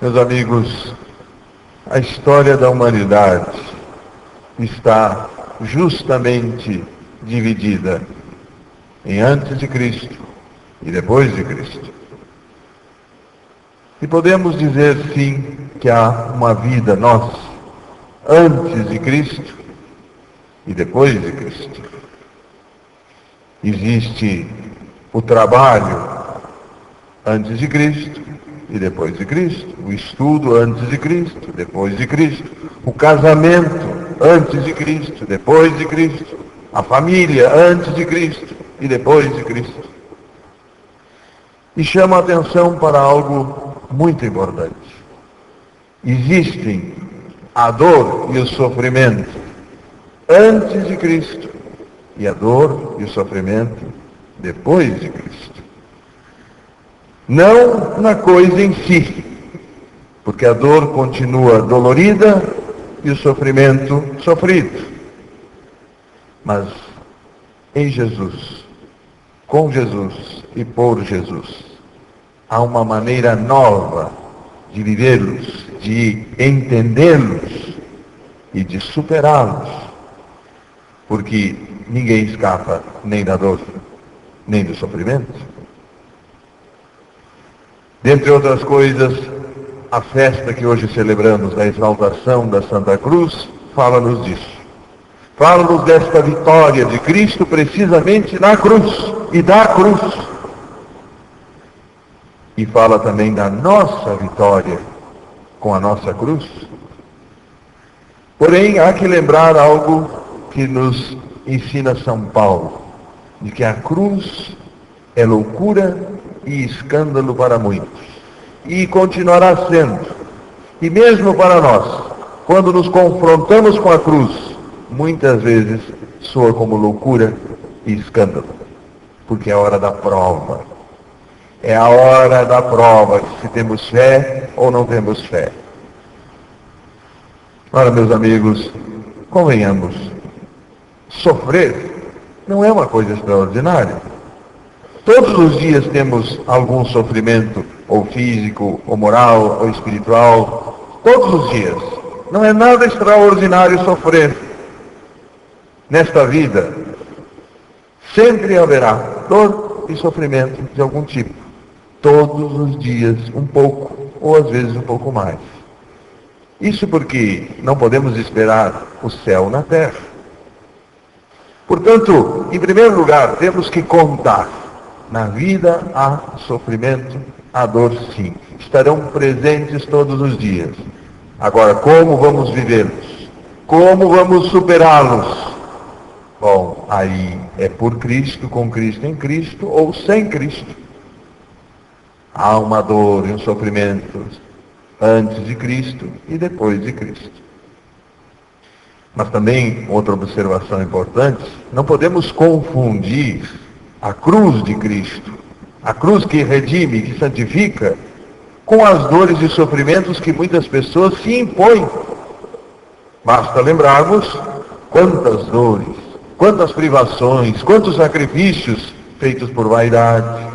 Meus amigos, a história da humanidade está justamente dividida em antes de Cristo e depois de Cristo. E podemos dizer sim que há uma vida nossa antes de Cristo e depois de Cristo. Existe o trabalho antes de Cristo e depois de Cristo, o estudo antes de Cristo, depois de Cristo, o casamento antes de Cristo, depois de Cristo, a família antes de Cristo e depois de Cristo. E chama a atenção para algo muito importante. Existem a dor e o sofrimento antes de Cristo e a dor e o sofrimento depois de Cristo. Não na coisa em si, porque a dor continua dolorida e o sofrimento sofrido. Mas em Jesus, com Jesus e por Jesus, há uma maneira nova de vivê-los, de entendê-los e de superá-los, porque ninguém escapa nem da dor, nem do sofrimento. Dentre outras coisas, a festa que hoje celebramos da exaltação da Santa Cruz fala-nos disso. Fala-nos desta vitória de Cristo precisamente na cruz e da cruz. E fala também da nossa vitória com a nossa cruz. Porém, há que lembrar algo que nos ensina São Paulo, de que a cruz é loucura e escândalo para muitos. E continuará sendo. E mesmo para nós, quando nos confrontamos com a cruz, muitas vezes soa como loucura e escândalo. Porque é a hora da prova. É a hora da prova, se temos fé ou não temos fé. Ora, meus amigos, convenhamos, sofrer não é uma coisa extraordinária. Todos os dias temos algum sofrimento, ou físico, ou moral, ou espiritual. Todos os dias. Não é nada extraordinário sofrer. Nesta vida, sempre haverá dor e sofrimento de algum tipo. Todos os dias, um pouco, ou às vezes um pouco mais. Isso porque não podemos esperar o céu na terra. Portanto, em primeiro lugar, temos que contar. Na vida há sofrimento, há dor sim. Estarão presentes todos os dias. Agora, como vamos vivê-los? Como vamos superá-los? Bom, aí é por Cristo, com Cristo em Cristo, ou sem Cristo. Há uma dor e um sofrimento antes de Cristo e depois de Cristo. Mas também, outra observação importante, não podemos confundir a cruz de Cristo, a cruz que redime, que santifica, com as dores e sofrimentos que muitas pessoas se impõem. Basta lembrarmos quantas dores, quantas privações, quantos sacrifícios feitos por vaidade,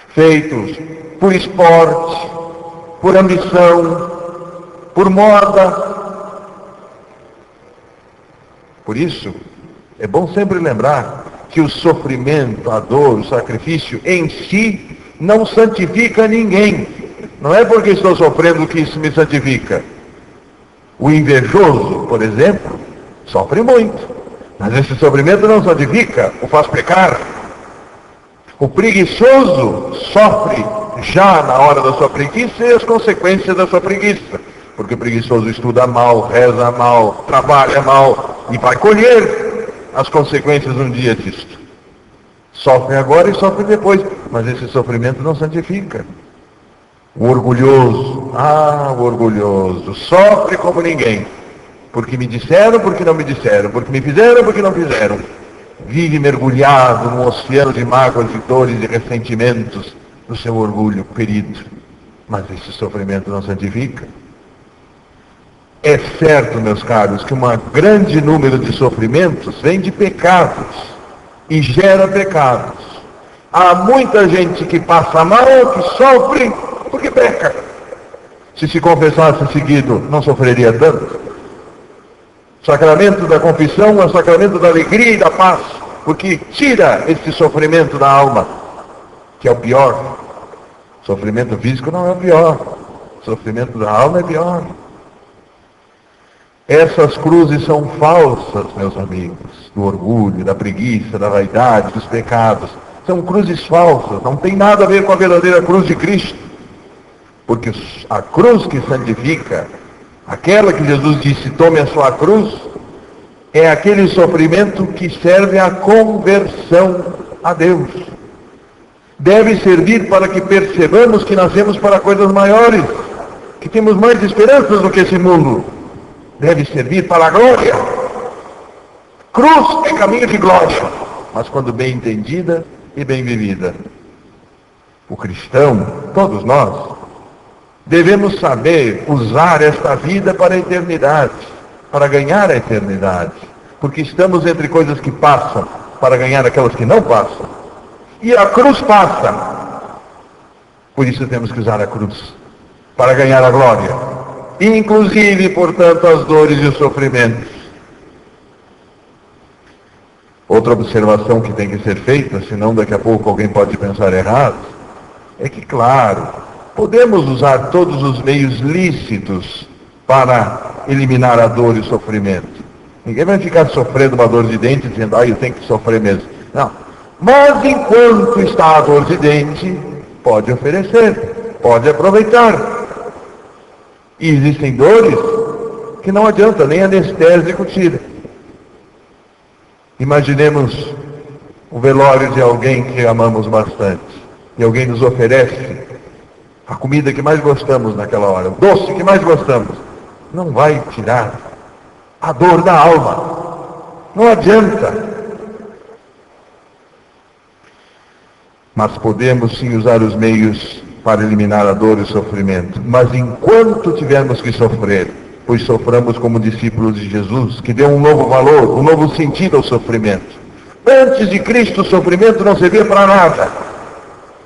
feitos por esporte, por ambição, por moda. Por isso, é bom sempre lembrar que o sofrimento, a dor, o sacrifício em si não santifica ninguém. Não é porque estou sofrendo que isso me santifica. O invejoso, por exemplo, sofre muito. Mas esse sofrimento não santifica, o faz pecar. O preguiçoso sofre já na hora da sua preguiça e as consequências da sua preguiça. Porque o preguiçoso estuda mal, reza mal, trabalha mal e vai colher as consequências um dia disto. Sofre agora e sofre depois, mas esse sofrimento não santifica. O orgulhoso, o orgulhoso, sofre como ninguém. Porque me disseram, porque não me disseram, porque me fizeram, porque não fizeram. Vive mergulhado num oceano de mágoas e dores e ressentimentos do seu orgulho ferido. Mas esse sofrimento não santifica. É certo, meus caros, que um grande número de sofrimentos vem de pecados e gera pecados. Há muita gente que passa mal, que sofre, porque peca. Se confessasse seguido, não sofreria tanto. O sacramento da confissão é o sacramento da alegria e da paz, porque tira esse sofrimento da alma, que é o pior. O sofrimento físico não é o pior. O sofrimento da alma é pior. Essas cruzes são falsas, meus amigos, do orgulho, da preguiça, da vaidade, dos pecados. São cruzes falsas, não tem nada a ver com a verdadeira cruz de Cristo. Porque a cruz que santifica, aquela que Jesus disse, tome a sua cruz, é aquele sofrimento que serve à conversão a Deus. Deve servir para que percebamos que nascemos para coisas maiores, que temos mais esperanças do que esse mundo. Deve servir para a glória. Cruz é caminho de glória, mas quando bem entendida e bem vivida. O cristão, todos nós, devemos saber usar esta vida para a eternidade, para ganhar a eternidade. Porque estamos entre coisas que passam, para ganhar aquelas que não passam. E a cruz passa. Por isso temos que usar a cruz, para ganhar a glória. Inclusive, portanto, as dores e os sofrimentos. Outra observação que tem que ser feita, senão daqui a pouco alguém pode pensar errado, é que, claro, podemos usar todos os meios lícitos para eliminar a dor e o sofrimento. Ninguém vai ficar sofrendo uma dor de dente dizendo, eu tenho que sofrer mesmo. Não. Mas enquanto está a dor de dente, pode oferecer, pode aproveitar. E existem dores que não adianta, nem anestésico tira. Imaginemos o velório de alguém que amamos bastante. E alguém nos oferece a comida que mais gostamos naquela hora, o doce que mais gostamos. Não vai tirar a dor da alma. Não adianta. Mas podemos sim usar os meios para eliminar a dor e o sofrimento. Mas enquanto tivermos que sofrer, pois soframos como discípulos de Jesus, que deu um novo valor, um novo sentido ao sofrimento. Antes de Cristo, o sofrimento não servia para nada.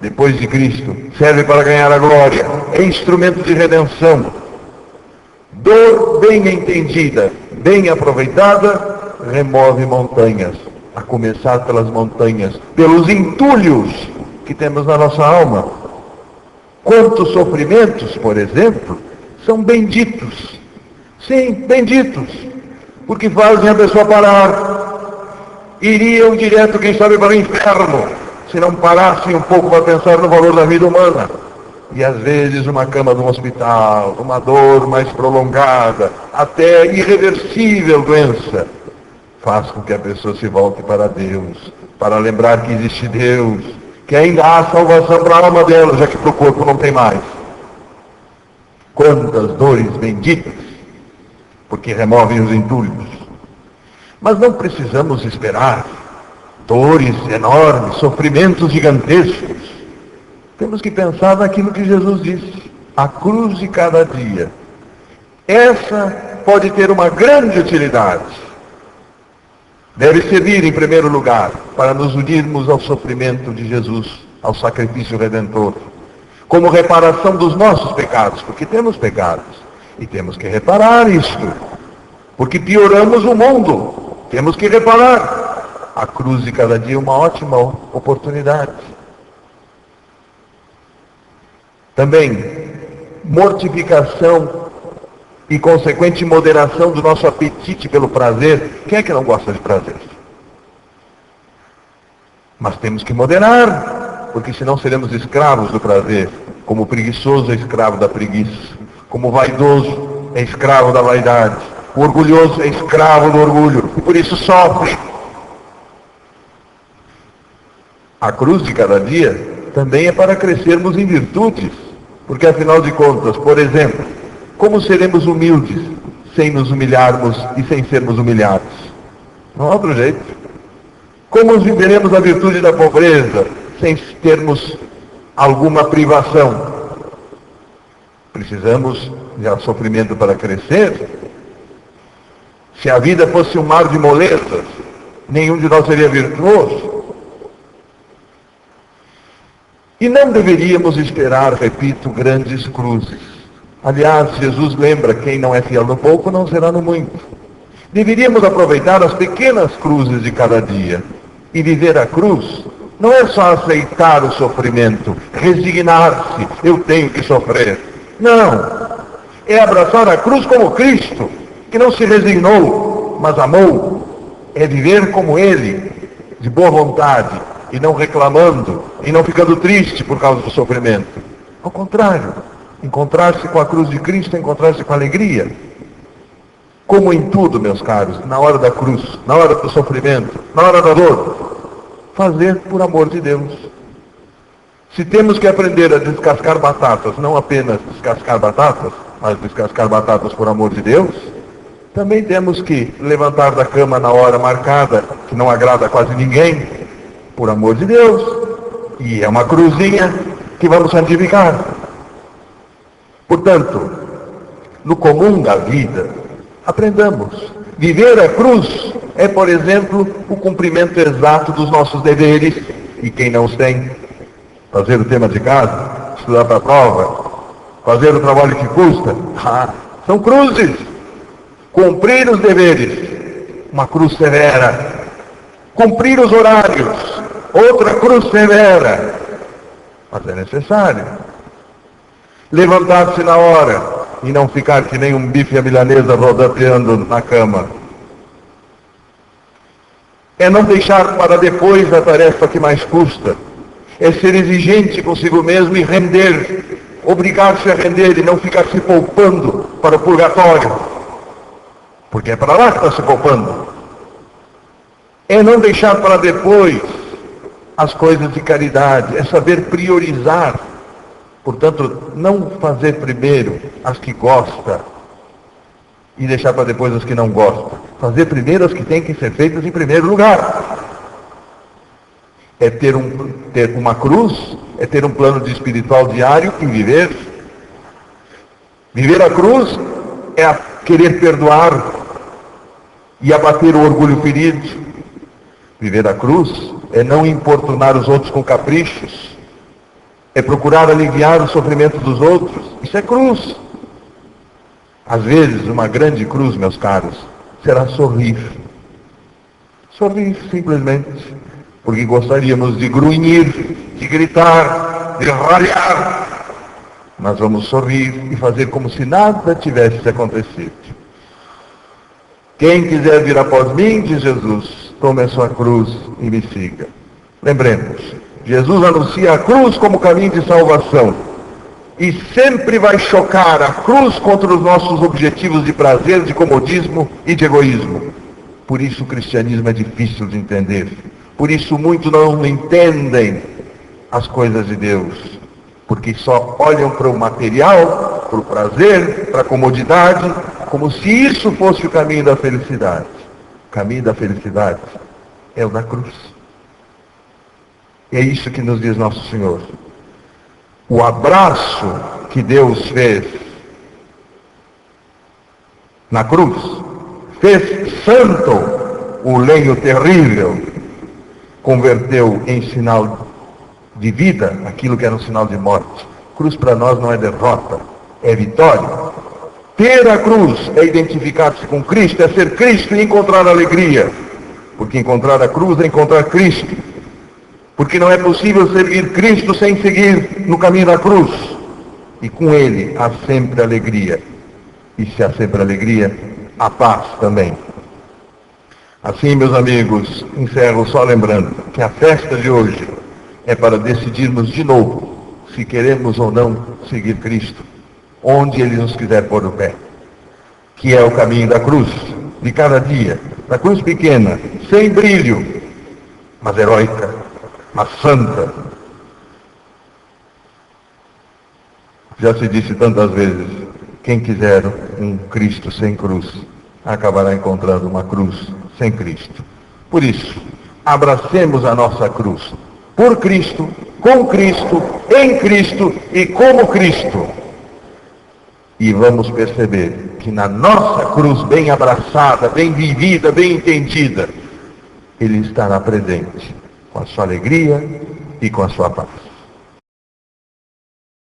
Depois de Cristo, serve para ganhar a glória. É instrumento de redenção. Dor bem entendida, bem aproveitada, remove montanhas. A começar pelas montanhas, pelos entulhos que temos na nossa alma. Quantos sofrimentos, por exemplo, são benditos. Sim, benditos. Porque fazem a pessoa parar. Iriam direto, quem sabe, para o inferno, se não parassem um pouco para pensar no valor da vida humana. E às vezes uma cama de um hospital, uma dor mais prolongada, até irreversível doença, faz com que a pessoa se volte para Deus, para lembrar que existe Deus, que ainda há salvação para a alma dela, já que para o corpo não tem mais. Quantas dores benditas, porque removem os entulhos. Mas não precisamos esperar dores enormes, sofrimentos gigantescos. Temos que pensar naquilo que Jesus disse, a cruz de cada dia. Essa pode ter uma grande utilidade. Deve servir, em primeiro lugar, para nos unirmos ao sofrimento de Jesus, ao sacrifício redentor, como reparação dos nossos pecados, porque temos pecados, e temos que reparar isto, porque pioramos o mundo, temos que reparar. A cruz de cada dia é uma ótima oportunidade. Também, mortificação e consequente moderação do nosso apetite pelo prazer. Quem é que não gosta de prazer? Mas temos que moderar, porque senão seremos escravos do prazer, como o preguiçoso é escravo da preguiça, como o vaidoso é escravo da vaidade, o orgulhoso é escravo do orgulho, e por isso sofre. A cruz de cada dia também é para crescermos em virtudes, porque afinal de contas, por exemplo, como seremos humildes sem nos humilharmos e sem sermos humilhados? Não há outro jeito. Como viveremos a virtude da pobreza sem termos alguma privação? Precisamos de sofrimento para crescer. Se a vida fosse um mar de molezas, nenhum de nós seria virtuoso. E não deveríamos esperar, repito, grandes cruzes. Aliás, Jesus lembra, quem não é fiel no pouco não será no muito. Deveríamos aproveitar as pequenas cruzes de cada dia. E viver a cruz não é só aceitar o sofrimento, resignar-se, eu tenho que sofrer. Não, é abraçar a cruz como Cristo, que não se resignou, mas amou. É viver como Ele, de boa vontade, e não reclamando, e não ficando triste por causa do sofrimento. Ao contrário, encontrar-se com a cruz de Cristo é encontrar-se com alegria. Como em tudo, meus caros, na hora da cruz, na hora do sofrimento, na hora da dor, fazer por amor de Deus. Se temos que aprender a descascar batatas, não apenas descascar batatas, mas descascar batatas por amor de Deus, também temos que levantar da cama na hora marcada, que não agrada a quase ninguém, por amor de Deus. E é uma cruzinha que vamos santificar. Portanto, no comum da vida, aprendamos. Viver a cruz é, por exemplo, o cumprimento exato dos nossos deveres. E quem não os tem? Fazer o tema de casa, estudar para a prova, fazer o trabalho que custa. São cruzes. Cumprir os deveres, uma cruz severa. Cumprir os horários, outra cruz severa. Mas é necessário. Levantar-se na hora e não ficar que nem um bife à milanesa rodopiando na cama. É não deixar para depois a tarefa que mais custa. É ser exigente consigo mesmo e render. Obrigar-se a render e não ficar se poupando para o purgatório. Porque é para lá que está se poupando. É não deixar para depois as coisas de caridade. É saber priorizar. Portanto, não fazer primeiro as que gosta e deixar para depois as que não gosta. Fazer primeiro as que têm que ser feitas em primeiro lugar. É ter uma cruz, é ter um plano de espiritual diário e viver. Viver a cruz é querer perdoar e abater o orgulho ferido. Viver a cruz é não importunar os outros com caprichos. É procurar aliviar o sofrimento dos outros. Isso é cruz. Às vezes, uma grande cruz, meus caros, será sorrir. Sorrir, simplesmente. Porque gostaríamos de grunhir, de gritar, de ralhar. Mas vamos sorrir e fazer como se nada tivesse acontecido. Quem quiser vir após mim, diz Jesus, tome a sua cruz e me siga. Lembremos, Jesus anuncia a cruz como caminho de salvação. E sempre vai chocar a cruz contra os nossos objetivos de prazer, de comodismo e de egoísmo. Por isso o cristianismo é difícil de entender. Por isso muitos não entendem as coisas de Deus. Porque só olham para o material, para o prazer, para a comodidade, como se isso fosse o caminho da felicidade. O caminho da felicidade é o da cruz. E é isso que nos diz Nosso Senhor. O abraço que Deus fez na cruz, fez santo o lenho terrível, converteu em sinal de vida aquilo que era um sinal de morte. Cruz para nós não é derrota, é vitória. Ter a cruz é identificar-se com Cristo, é ser Cristo e encontrar alegria. Porque encontrar a cruz é encontrar Cristo. Porque não é possível seguir Cristo sem seguir no caminho da cruz. E com Ele há sempre alegria. E se há sempre alegria, há paz também. Assim, meus amigos, encerro só lembrando que a festa de hoje é para decidirmos de novo se queremos ou não seguir Cristo, onde Ele nos quiser pôr o pé. Que é o caminho da cruz, de cada dia. Da cruz pequena, sem brilho, mas heróica. Mas santa. Já se disse tantas vezes, quem quiser um Cristo sem cruz, acabará encontrando uma cruz sem Cristo. Por isso, abracemos a nossa cruz, por Cristo, com Cristo, em Cristo e como Cristo. E vamos perceber que na nossa cruz bem abraçada, bem vivida, bem entendida, Ele estará presente, com a sua alegria e com a sua paz.